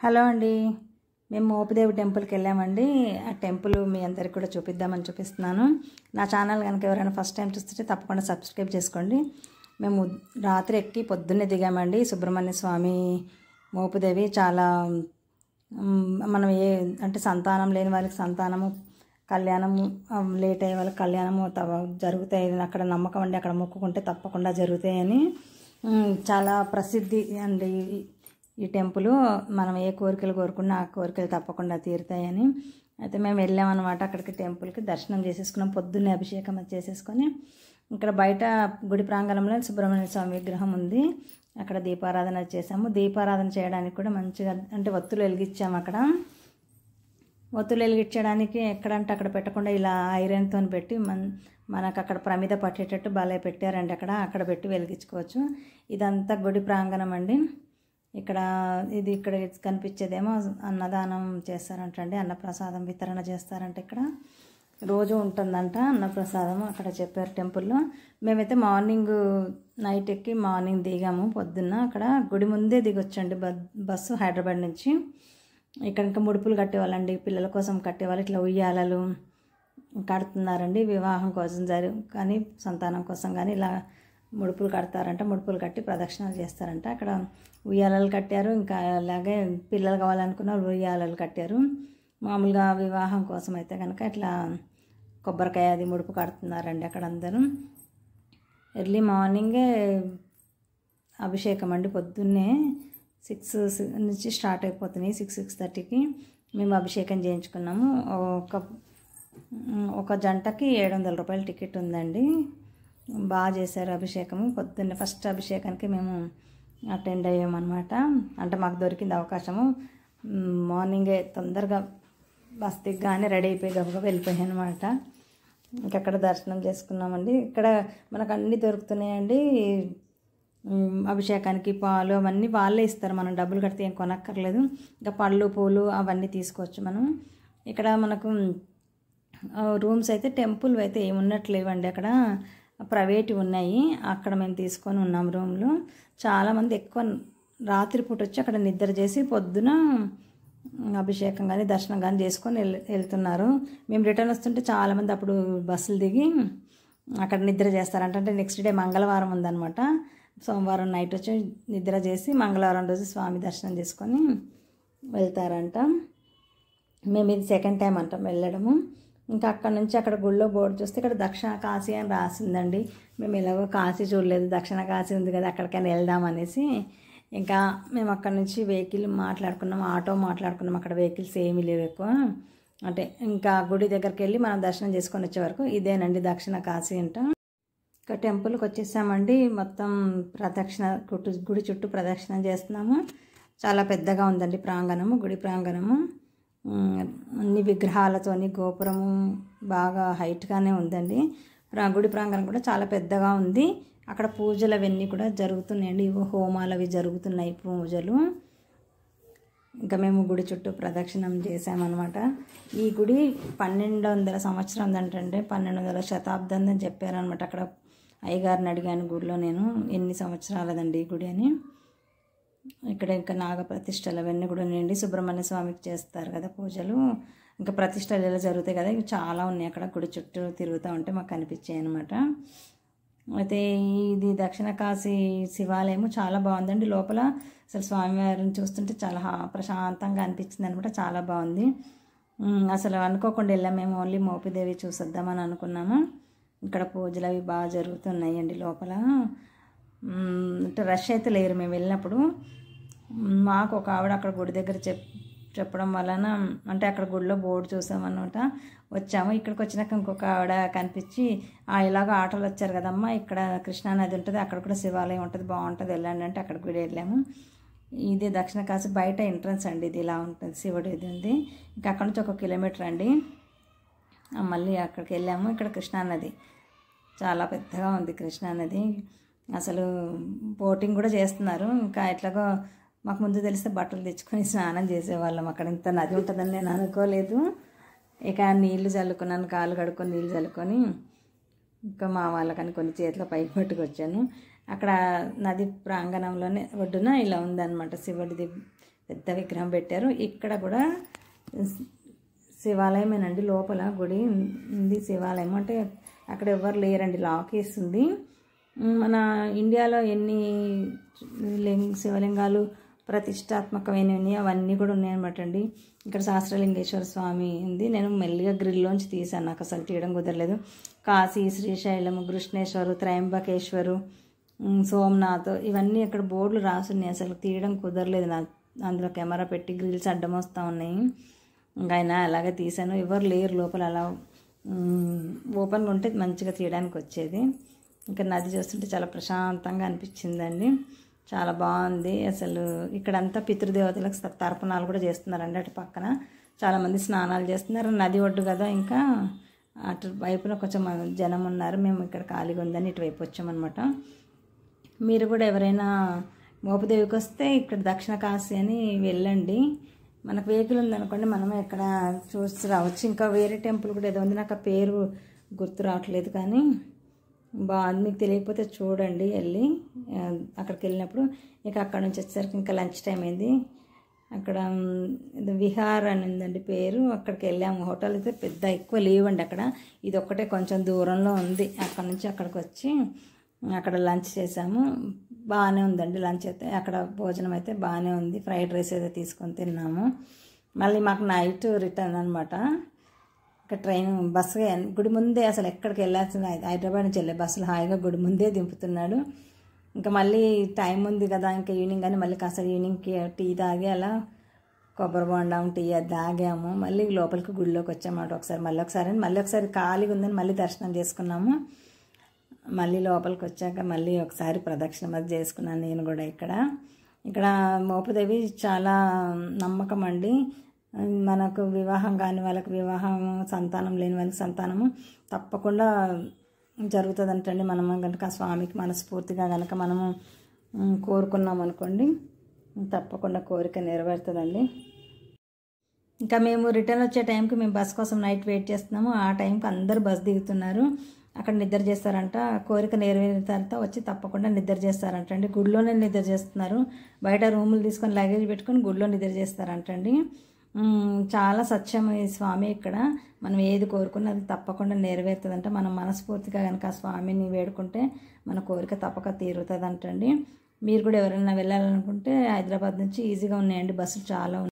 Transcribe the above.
Hello అండి, మేము మోపిదేవి టెంపుల్కి వెళ్ళామండి. ఆ టెంపుల్ మీ అందరికి కూడా చూపిద్దామని చూపిస్తున్నాను. నా ఛానల్ కనుక ఎవరైనా ఫస్ట్ టైం చూస్తుంటే తప్పకుండా సబ్స్క్రైబ్ చేసుకోండి. మేము రాత్రి ఎక్కి పొద్దున్నే దిగామండి. సుబ్రహ్మణ్య స్వామి మోపిదేవి చాలా మనం అంటే సంతానం లేని వాళ్ళకి సంతానము, కళ్యాణము లేట్ అయ్యే వాళ్ళకి కళ్యాణము జరుగుతాయి. అక్కడ నమ్మకం అండి, అక్కడ మొక్కుకుంటే తప్పకుండా జరుగుతాయని చాలా ప్రసిద్ధి అండి ఈ టెంపుల్. మనం ఏ కోరికలు కోరుకున్నా ఆ కోరికలు తప్పకుండా తీరుతాయని అయితే మేము వెళ్ళామన్నమాట. అక్కడికి టెంపుల్కి దర్శనం చేసేసుకున్నాం. పొద్దున్నే అభిషేకం చేసేసుకొని ఇక్కడ బయట గుడి ప్రాంగణంలో సుబ్రహ్మణ్య స్వామి విగ్రహం ఉంది. అక్కడ దీపారాధన చేసాము. దీపారాధన చేయడానికి కూడా మంచిగా అంటే ఒత్తులు వెలిగించాము. అక్కడ ఒత్తులు వెలిగించడానికి ఎక్కడంటే అక్కడ పెట్టకుండా ఇలా ఐరన్తో పెట్టి మనకు అక్కడ ప్రమిద పట్టేటట్టు భలే పెట్టారండి. అక్కడ పెట్టి వెలిగించుకోవచ్చు. ఇదంతా గుడి ప్రాంగణం అండి. ఇక్కడ కనిపించేదేమో అన్నదానం చేస్తారంటండి. అన్నప్రసాదం వితరణ చేస్తారంట. ఇక్కడ రోజు ఉంటుందంట అన్నప్రసాదం, అక్కడ చెప్పారు టెంపుల్లో. మేమైతే నైట్ ఎక్కి మార్నింగ్ దిగాము. పొద్దున్న అక్కడ గుడి ముందే దిగొచ్చండి బస్సు హైదరాబాద్ నుంచి. ఇక్కడ ఇంకా ముడుపులు కట్టేవాళ్ళండి, పిల్లల కోసం కట్టేవాళ్ళు. ఇట్లా ఉయ్యాలలు కడుతున్నారండి, వివాహం కోసం కానీ సంతానం కోసం కానీ ఇలా ముడుపులు కడతారంట. ముడుపులు కట్టి ప్రదక్షిణాలు చేస్తారంట. అక్కడ ఉయ్యాలలు కట్టారు. ఇంకా అలాగే పిల్లలు కావాలనుకున్న ఉయ్యాలలు కట్టారు. మామూలుగా వివాహం కోసం అయితే కనుక ఇట్లా కొబ్బరికాయ అది ముడుపు కడుతున్నారండి. అక్కడ అందరూ ఎర్లీ మార్నింగే అభిషేకం అండి. పొద్దున్నే 6 నుంచి స్టార్ట్ అయిపోతున్నాయి. 6:30కి మేము అభిషేకం చేయించుకున్నాము. ఒక జంటకి 700 రూపాయల టికెట్ ఉందండి. బాగా చేశారు అభిషేకము. పొద్దున్నే ఫస్ట్ అభిషేకానికి మేము అటెండ్ అయ్యామన్నమాట. అంటే మాకు దొరికింది అవకాశము. మార్నింగే తొందరగా బస్ దిగ్గానే రెడీ అయిపోయి గబగబా వెళ్ళిపోయాయి అనమాట. ఇంకక్కడ దర్శనం చేసుకున్నామండి. ఇక్కడ మనకు అన్నీ దొరుకుతున్నాయండి. అభిషేకానికి పాలు అవన్నీ వాళ్ళే ఇస్తారు. మనం డబ్బులు కడితే ఏం కొనక్కర్లేదు. ఇంకా పళ్ళు పూలు అవన్నీ తీసుకోవచ్చు మనం. ఇక్కడ మనకు రూమ్స్ అయితే టెంపుల్ అయితే ఏమున్నట్లేవండి. అక్కడ ప్రైవేట్ ఉన్నాయి. అక్కడ మేము తీసుకొని ఉన్నాం రూమ్లు. చాలామంది ఎక్కువ రాత్రిపూట వచ్చి అక్కడ నిద్ర చేసి పొద్దున అభిషేకం కానీ దర్శనం కానీ చేసుకొని వెళ్తున్నారు. మేము రిటర్న్ వస్తుంటే చాలామంది అప్పుడు బస్సులు దిగి అక్కడ నిద్ర చేస్తారంట. అంటే నెక్స్ట్ డే మంగళవారం ఉందన్నమాట. సోమవారం నైట్ వచ్చి నిద్ర చేసి మంగళవారం రోజు స్వామి దర్శనం చేసుకొని వెళ్తారంట. మేము ఇది సెకండ్ టైం అంటాం వెళ్ళడము. ఇంకా అక్కడ నుంచి అక్కడ గుళ్ళో బోర్డు చూస్తే ఇక్కడ దక్షిణ కాశీ అని రాసిందండి. మేము ఎలాగో కాశీ చూడలేదు, దక్షిణ కాశీ ఉంది కదా అక్కడికైనా వెళ్దామనేసి ఇంకా మేము అక్కడ నుంచి వెహికల్ మాట్లాడుకున్నాం, ఆటో మాట్లాడుకున్నాం. అక్కడ వెహికల్స్ ఏమీ లేవు ఎక్కువ. అంటే ఇంకా గుడి దగ్గరికి వెళ్ళి మనం దర్శనం చేసుకొని వచ్చే వరకు ఇదేనండి దక్షిణ కాశీ అంట. ఇంకా టెంపుల్కి వచ్చేసామండి. మొత్తం గుడి చుట్టూ ప్రదక్షిణ చేస్తున్నాము. చాలా పెద్దగా ఉందండి ప్రాంగణము, గుడి ప్రాంగణము. అన్ని విగ్రహాలతోని గోపురము బాగా హైట్గానే ఉందండి. గుడి ప్రాంగణం కూడా చాలా పెద్దగా ఉంది. అక్కడ పూజలు అవన్నీ కూడా జరుగుతున్నాయండి. హోమాలు అవి జరుగుతున్నాయి, పూజలు. ఇంకా మేము గుడి చుట్టూ ప్రదక్షిణం చేసామన్నమాట. ఈ గుడి 1200 సంవత్సరం ఉందంటే 1200 శతాబ్దం అని చెప్పారనమాట. అక్కడ అయ్యగారిని అడిగాను గుడిలో నేను, ఎన్ని సంవత్సరాలదండి ఈ గుడి అని. ఇక్కడ ఇంకా నాగప్రతిష్టలు అవన్నీ కూడా ఉన్నాయండి. సుబ్రహ్మణ్య స్వామికి చేస్తారు కదా పూజలు. ఇంకా ప్రతిష్టలు ఎలా జరుగుతాయి కదా, ఇవి చాలా ఉన్నాయి అక్కడ. గుడి చుట్టూ తిరుగుతూ ఉంటే మాకు కనిపించాయి అనమాట. అయితే ఇది దక్షిణ కాశీ శివాలయము చాలా బాగుందండి. లోపల అసలు స్వామివారిని చూస్తుంటే చాలా ప్రశాంతంగా అనిపించింది అనమాట. చాలా బాగుంది. అసలు అనుకోకుండా వెళ్ళాము మేము. ఓన్లీ మోపిదేవి చూసొద్దామని అనుకున్నాము. ఇక్కడ పూజలు అవి బాగా జరుగుతున్నాయండి లోపల. అంటే రష్ అయితే లేరు మేము వెళ్ళినప్పుడు. మాకు ఒక ఆవిడ అక్కడ గుడి దగ్గర చెప్పడం వలన అంటే అక్కడ గుడిలో బోర్డు చూసామన్నమాట. వచ్చాము. ఇక్కడికి వచ్చినాక ఇంకొక ఆవిడ కనిపించి ఇలాగ ఆటోలు వచ్చారు కదమ్మా, ఇక్కడ కృష్ణానది ఉంటుంది, అక్కడ కూడా శివాలయం ఉంటుంది, బాగుంటుంది, వెళ్ళండి అంటే అక్కడికి కూడా వెళ్ళాము. ఇది దక్షిణ కాశీ బయట ఎంట్రన్స్ అండి. ఇది ఇలా ఉంటుంది, శివుడు ఇది ఉంది. ఇంకా అక్కడ నుంచి 1 కిలోమీటర్ అండి. మళ్ళీ అక్కడికి వెళ్ళాము. ఇక్కడ కృష్ణానది చాలా పెద్దగా ఉంది. కృష్ణానది అసలు బోటింగ్ కూడా చేస్తున్నారు. ఇంకా ఎట్లాగో మాకు ముందు తెలిస్తే బట్టలు తెచ్చుకొని స్నానం చేసేవాళ్ళం. అక్కడ ఇంత నది ఉంటుందని నేను అనుకోలేదు. ఇక నీళ్లు చల్లుకున్నాను, కాళ్ళు కడుక్కొని నీళ్ళు చల్లుకొని ఇంకా మా వాళ్ళకని కొన్ని చేతిలో పైకి పట్టుకొచ్చాను. అక్కడ నది ప్రాంగణంలోనే ఒడ్డున ఇలా ఉందన్నమాట శివుడిది పెద్ద విగ్రహం పెట్టారు. ఇక్కడ కూడా శివాలయమేనండి, లోపల గుడి ఉంది. శివాలయం అంటే అక్కడ ఎవరు లేరండి, లాక్ వేస్తుంది. మన ఇండియాలో ఎన్ని శివలింగాలు ప్రతిష్టాత్మకమైనవి అవన్నీ కూడా ఉన్నాయన్నమాట అండి. ఇక్కడ సహస్రలింగేశ్వర స్వామి ఉంది. నేను మెల్లిగా గ్రిల్లోంచి తీసాను, నాకు అసలు తీయడం కుదరలేదు. కాశీ, శ్రీశైలం, కృష్ణేశ్వరు, త్రయంబకేశ్వరు, సోమనాథ్ ఇవన్నీ అక్కడ బోర్డులు రాసున్నాయి. అసలు తీయడం కుదరలేదు, నా అందులో కెమెరా పెట్టి గ్రిల్స్ అడ్డం వస్తూ ఉన్నాయి. ఇంకా అయినా అలాగే తీసాను. ఎవరు లేరు లోపల, అలా ఓపెన్గా ఉంటే మంచిగా తీయడానికి వచ్చేది. ఇంకా నది చూస్తుంటే చాలా ప్రశాంతంగా అనిపించిందండి, చాలా బాగుంది. అసలు ఇక్కడంతా పితృదేవతలకు తర్పణాలు కూడా చేస్తున్నారండి. అటు పక్కన చాలామంది స్నానాలు చేస్తున్నారు. నది ఒడ్డు కదా, ఇంకా అటు వైపున కొంచెం జనం ఉన్నారు. మేము ఇక్కడ ఖాళీగా ఉందని ఇటువైపు వచ్చామన్నమాట. మీరు కూడా ఎవరైనా మోపుదేవికి వస్తే ఇక్కడ దక్షిణ కాశీ అని వెళ్ళండి. మనకు వెహికల్ ఉందనుకోండి, మనమే ఇక్కడ చూసి రావచ్చు. ఇంకా వేరే టెంపుల్ కూడా ఏదో ఉంది, నాకు ఆ పేరు గుర్తు రావట్లేదు, కానీ బాగుంది. మీకు తెలియకపోతే చూడండి వెళ్ళి, అక్కడికి వెళ్ళినప్పుడు. ఇక అక్కడ నుంచి వచ్చేసరికి ఇంకా లంచ్ టైం అయింది. అక్కడ విహార్ అని ఉందండి పేరు, అక్కడికి వెళ్ళాము. హోటల్ అయితే పెద్ద ఎక్కువ లేవండి అక్కడ, ఇది ఒక్కటే కొంచెం దూరంలో ఉంది. అక్కడ నుంచి అక్కడికి వచ్చి అక్కడ లంచ్ చేసాము. బాగానే ఉందండి లంచ్ అయితే, అక్కడ భోజనం అయితే బాగానే ఉంది. ఫ్రైడ్ రైస్ అయితే తీసుకొని తిన్నాము. మళ్ళీ మాకు నైట్ రిటర్న్ అనమాట. ఇక్కడ ట్రైన్ బస్సు గుడి ముందే, అసలు ఎక్కడికి వెళ్ళాల్సిన హైదరాబాద్ నుంచి వెళ్ళే బస్సులు హాయిగా గుడి ముందే దింపుతున్నాడు. ఇంకా మళ్ళీ టైం ఉంది కదా, ఇంకా ఈవినింగ్ అని మళ్ళీ కాస్త ఈవినింగ్కి టీ తాగి అలా కొబ్బరి బొండం టీ అది తాగాము. మళ్ళీ లోపలికి గుడిలోకి వచ్చామాట మళ్ళీ ఒకసారి ఖాళీగా ఉందని మళ్ళీ దర్శనం చేసుకున్నాము. మళ్ళీ లోపలికి వచ్చాక మళ్ళీ ఒకసారి ప్రదక్షిణ అది చేసుకున్నాను నేను కూడా. ఇక్కడ మోపుదేవి చాలా నమ్మకం అండి. మనకు వివాహం కాని వాళ్ళకి వివాహం, సంతానం లేని వాళ్ళకి సంతానము తప్పకుండా జరుగుతుందంటండి. మనం కనుక ఆ స్వామికి మనస్ఫూర్తిగా కనుక మనము కోరుకున్నాం అనుకోండి, తప్పకుండా కోరిక నెరవేరుతుందండి. ఇంకా మేము రిటర్న్ వచ్చే టైంకి మేము బస్ కోసం నైట్ వెయిట్ చేస్తున్నాము. ఆ టైంకి అందరూ బస్ దిగుతున్నారు. అక్కడ నిద్ర చేస్తారంట. కోరిక నెరవేరిన తర్వాత వచ్చి తప్పకుండా నిద్ర చేస్తారంటండి. గుడిలోనే నిద్ర చేస్తున్నారు, బయట రూములు తీసుకొని లగేజ్ పెట్టుకొని గుడిలో నిద్ర చేస్తారంటండి. చాలా సత్యం ఈ స్వామి. ఇక్కడ మనం ఏది కోరుకున్నా అది తప్పకుండా నెరవేరుతుందంట. మనం మనస్ఫూర్తిగా కనుక ఆ స్వామిని వేడుకుంటే మన కోరిక తప్పక తీరుతుందంటండి. మీరు కూడా ఎవరైనా వెళ్ళాలనుకుంటే హైదరాబాద్ నుంచి ఈజీగా ఉన్నాయండి బస్సులు చాలా.